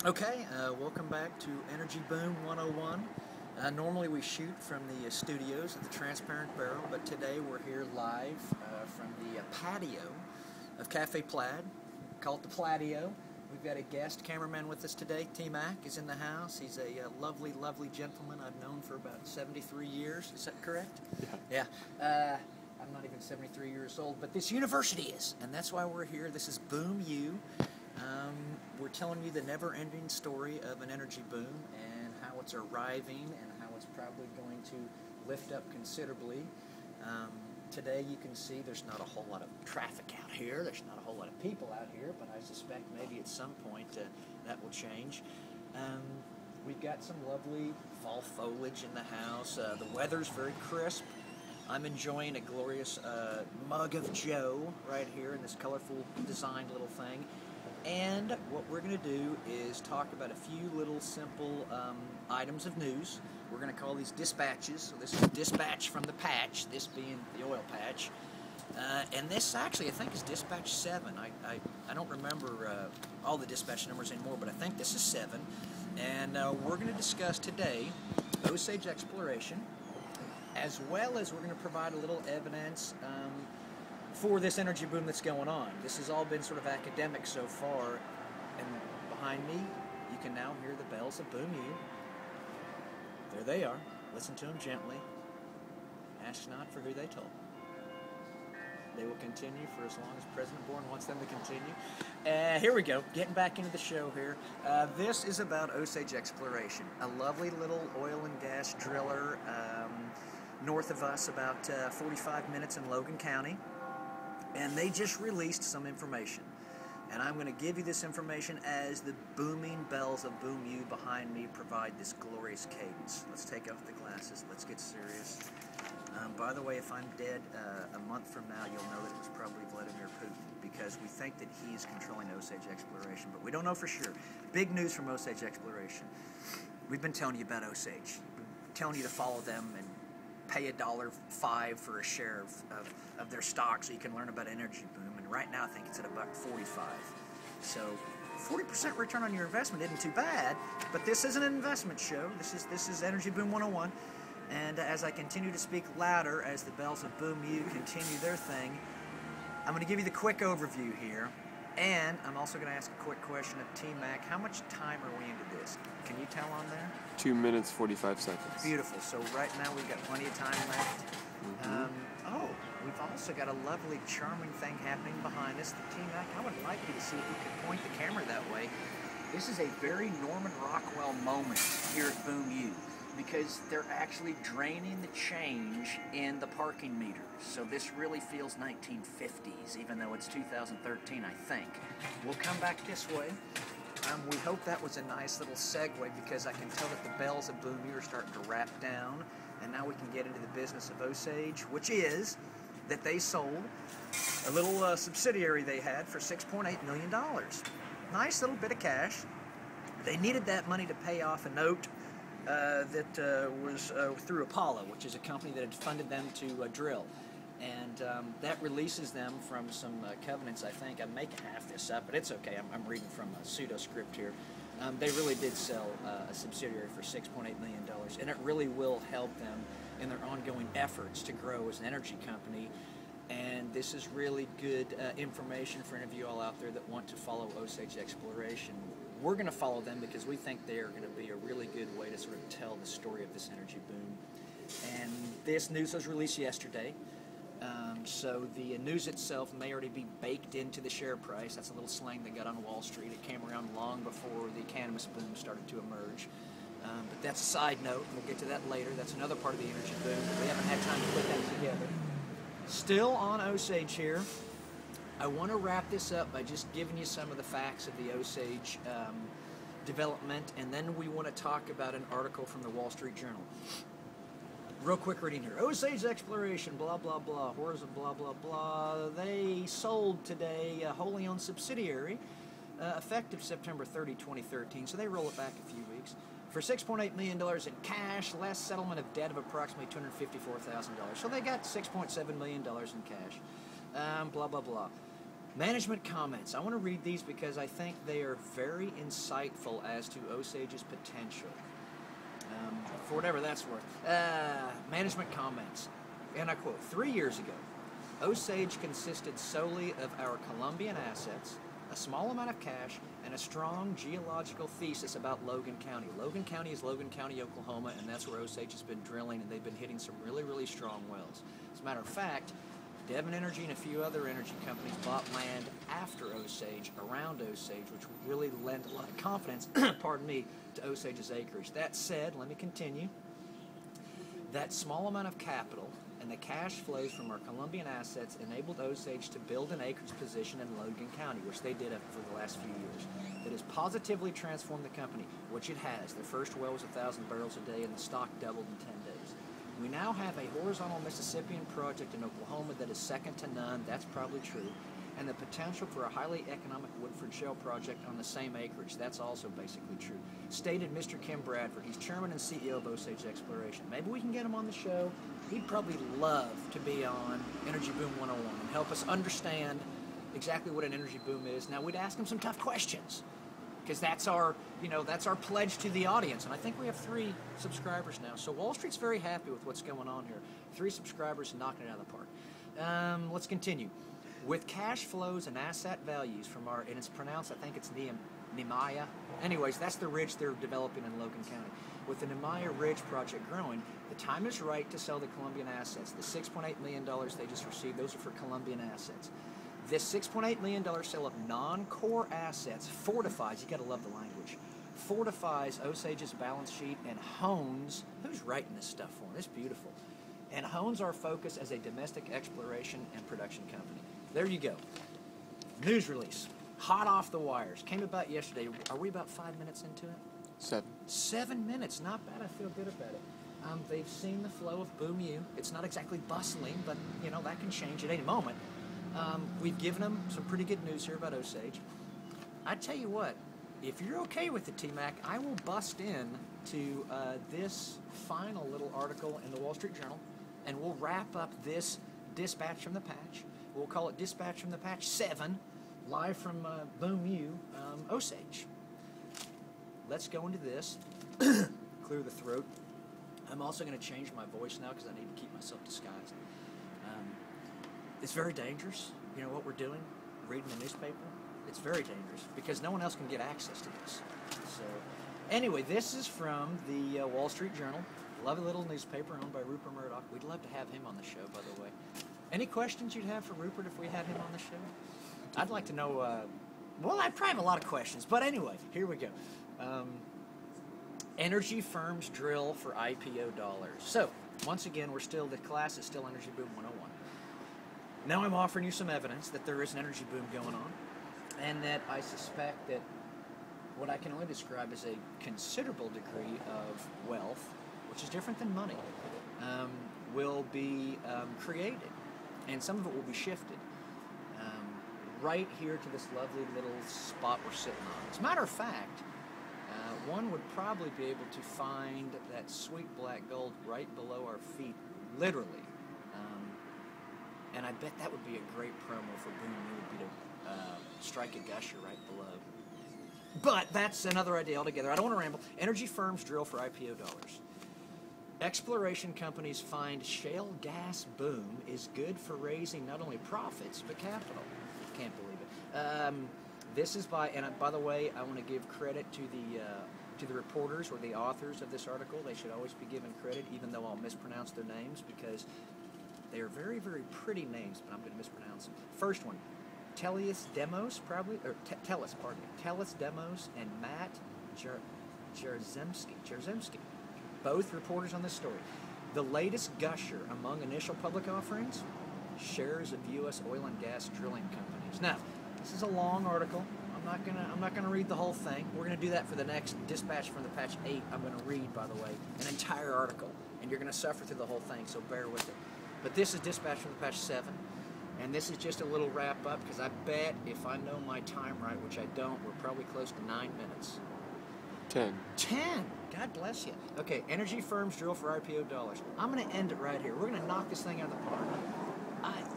Okay, welcome back to Energy Boom 101. Normally we shoot from the studios at the Transparent Barrel, but today we're here live from the patio of Cafe Plaid. Call it the Pladio. We've got a guest cameraman with us today. T-Mac is in the house. He's a lovely, lovely gentleman I've known for about 73 years. Is that correct? Yeah. Yeah. I'm not even 73 years old, but this university is, and that's why we're here. This is Boom U. We're telling you the never-ending story of an energy boom and how it's arriving and how it's probably going to lift up considerably. Today you can see there's not a whole lot of traffic out here. There's not a whole lot of people out here, but I suspect maybe at some point that will change. We've got some lovely fall foliage in the house. The weather's very crisp. I'm enjoying a glorious mug of Joe right here in this colorful designed little thing. And what we're going to do is talk about a few little simple items of news. We're going to call these dispatches. So this is a dispatch from the patch, this being the oil patch. And this actually, I think, is dispatch 7. I don't remember all the dispatch numbers anymore, but I think this is 7. And we're going to discuss today Osage Exploration, as well as we're going to provide a little evidence for this energy boom that's going on. This has all been sort of academic so far, and behind me you can now hear the bells of Boom U. There they are. Listen to them gently. Ask not for who they toll. They will continue for as long as President Bourne wants them to continue. Here we go, getting back into the show here. This is about Osage Exploration, a lovely little oil and gas driller north of us, about 45 minutes in Logan County. And they just released some information. And I'm going to give you this information as the booming bells of Boom U behind me provide this glorious cadence. Let's take off the glasses. Let's get serious. By the way, if I'm dead a month from now, you'll know that it was probably Vladimir Putin, because we think that he's controlling Osage Exploration, but we don't know for sure. Big news from Osage Exploration. We've been telling you about Osage. We've been telling you to follow them and pay $1.05 for a share of their stock so you can learn about energy boom. And right now I think it's at $1.45. So 40% return on your investment isn't too bad, but this isn't an investment show. This is Energy Boom 101. And as I continue to speak louder as the bells of Boom U continue their thing, I'm going to give you the quick overview here. And I'm also going to ask a quick question of T-Mac. How much time are we into this? Can you tell on there? 2 minutes, 45 seconds. Beautiful. So right now we've got plenty of time left. We've also got a lovely, charming thing happening behind us. T-Mac, I would like you to see if you could point the camera that way. This is a very Norman Rockwell moment here at Boom U, because they're actually draining the change in the parking meters. So this really feels 1950s, even though it's 2013, I think. We'll come back this way. We hope that was a nice little segue, because I can tell that the bells of Boom U are starting to wrap down, and now we can get into the business of Osage, which is that they sold a little subsidiary they had for $6.8 million. Nice little bit of cash. They needed that money to pay off a note that was through Apollo, which is a company that had funded them to drill. And that releases them from some covenants, I think. I'm making half this up, but it's okay. I'm reading from a pseudo-script here. They really did sell a subsidiary for $6.8 million, and it really will help them in their ongoing efforts to grow as an energy company. And this is really good information for any of you all out there that want to follow Osage Exploration. We're going to follow them because we think they are going to be a really good way to sort of tell the story of this energy boom. And this news was released yesterday. So the news itself may already be baked into the share price. That's a little slang they got on Wall Street. It came around long before the cannabis boom started to emerge. But that's a side note, and we'll get to that later. That's another part of the energy boom. We haven't had time to put that together. Still on Osage here. I want to wrap this up by just giving you some of the facts of the Osage development, and then we want to talk about an article from the Wall Street Journal. Real quick reading here. Osage Exploration, blah, blah, blah, Horza, blah, blah, blah. They sold today a wholly owned subsidiary, effective September 30, 2013, so they roll it back a few weeks, for $6.8 million in cash, less settlement of debt of approximately $254,000. So they got $6.7 million in cash. Blah, blah, blah. Management comments. I want to read these because I think they are very insightful as to Osage's potential. For whatever that's worth. Management comments. And I quote, 3 years ago, Osage consisted solely of our Colombian assets, a small amount of cash, and a strong geological thesis about Logan County. Logan County is Logan County, Oklahoma, and that's where Osage has been drilling, and they've been hitting some really, really strong wells. As a matter of fact, Devon Energy and a few other energy companies bought land after Osage, around Osage, which would really lend a lot of confidence, pardon me, to Osage's acreage. That said, let me continue. That small amount of capital and the cash flows from our Colombian assets enabled Osage to build an acreage position in Logan County, which they did for the last few years. That has positively transformed the company, which it has. Their first well was 1,000 barrels a day, and the stock doubled in 10 days. We now have a horizontal Mississippian project in Oklahoma that is second to none. That's probably true. And the potential for a highly economic Woodford Shale project on the same acreage. That's also basically true. Stated Mr. Kim Bradford. He's chairman and CEO of Osage Exploration. Maybe we can get him on the show. He'd probably love to be on Energy Boom 101 and help us understand exactly what an energy boom is. Now, we'd ask him some tough questions, because that's our pledge to the audience. And I think we have 3 subscribers now. So Wall Street's very happy with what's going on here. 3 subscribers knocking it out of the park. Let's continue. With cash flows and asset values from our, and it's pronounced, I think it's Nehemiah. Anyways, that's the ridge they're developing in Logan County. With the Nehemiah Ridge project growing, the time is right to sell the Colombian assets. The $6.8 million they just received, those are for Colombian assets. This $6.8 million sale of non-core assets fortifies, you gotta love the language, fortifies Osage's balance sheet and hones, who's writing this stuff for them? It's beautiful. And hones our focus as a domestic exploration and production company. There you go. News release. Hot off the wires. Came about yesterday. Are we about 5 minutes into it? 7. 7 minutes. Not bad. I feel good about it. They've seen the flow of Boom U. It's not exactly bustling, but, that can change at any moment. We've given them some pretty good news here about Osage. I tell you what, if you're okay with it, T-Mac, I will bust in to this final little article in the Wall Street Journal, and we'll wrap up this Dispatch from the Patch. We'll call it Dispatch from the Patch 7, live from Boom U, Osage. Let's go into this, clear the throat. I'm also going to change my voice now because I need to keep myself disguised. It's very dangerous, what we're doing, reading the newspaper. It's very dangerous because no one else can get access to this. So, anyway, this is from the Wall Street Journal. Lovely little newspaper owned by Rupert Murdoch. We'd love to have him on the show, by the way. Any questions you'd have for Rupert if we had him on the show? I'd like to know, I'd probably have a lot of questions, but anyway, here we go. Energy firms drill for IPO dollars. So, once again, the class is still Energy Boom 101. Now I'm offering you some evidence that there is an energy boom going on, and that I suspect that what I can only describe as a considerable degree of wealth, which is different than money, will be created, and some of it will be shifted right here to this lovely little spot we're sitting on. As a matter of fact, one would probably be able to find that sweet black gold right below our feet, literally. And I bet that would be a great promo for Boom. It would be to strike a gusher right below. But that's another idea altogether. I don't want to ramble. Energy firms drill for IPO dollars. Exploration companies find shale gas boom is good for raising not only profits, but capital. Can't believe it. This is by the way, I want to give credit to the reporters or the authors of this article. They should always be given credit, even though I'll mispronounce their names, because they are very, very pretty names, but I'm going to mispronounce them. First one, Tellius Demos, Tellis Demos and Matt Jarzemski, both reporters on this story. The latest gusher among initial public offerings, shares of U.S. oil and gas drilling companies. Now, this is a long article. I'm not gonna read the whole thing. We're gonna do that for the next Dispatch from the Patch 8. I'm gonna read, by the way, an entire article, and you're gonna suffer through the whole thing, so bear with it. But this is Dispatch from the Patch 7, and this is just a little wrap up, because I bet if I know my time right, which I don't, we're probably close to 9 minutes. 10. 10! God bless you. Okay, energy firms drill for IPO dollars. I'm going to end it right here. We're going to knock this thing out of the park.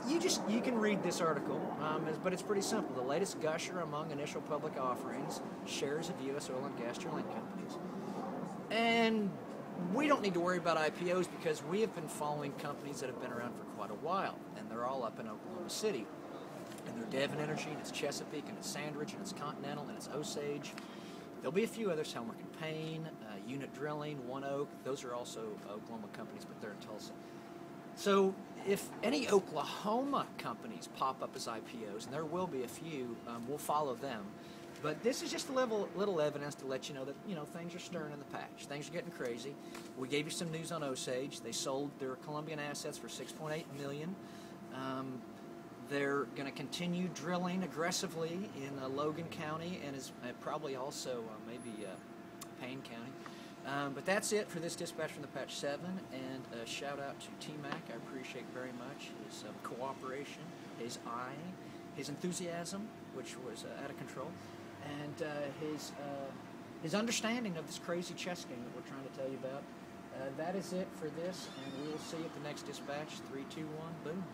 You can read this article, but it's pretty simple. The latest gusher among initial public offerings, shares of U.S. oil and gas drilling companies. And we don't need to worry about IPOs because we have been following companies that have been around for quite a while, and they're all up in Oklahoma City. And they're Devon Energy, and it's Chesapeake, and it's Sandridge, and it's Continental, and it's Osage. There'll be a few others, Helmerich and Payne, Unit Drilling, One Oak. Those are also Oklahoma companies, but they're in Tulsa. So if any Oklahoma companies pop up as IPOs, and there will be a few, we'll follow them. But this is just a little evidence to let you know that things are stirring in the patch. Things are getting crazy. We gave you some news on Osage. They sold their Colombian assets for $6.8 million. They're going to continue drilling aggressively in Logan County and is probably also maybe Payne County. But that's it for this dispatch from the Patch 7, and a shout out to T-Mac. I appreciate very much his cooperation, his eye, his enthusiasm, which was out of control, and his understanding of this crazy chess game that we're trying to tell you about. That is it for this, and we will see you at the next dispatch. 3, 2, 1, boom.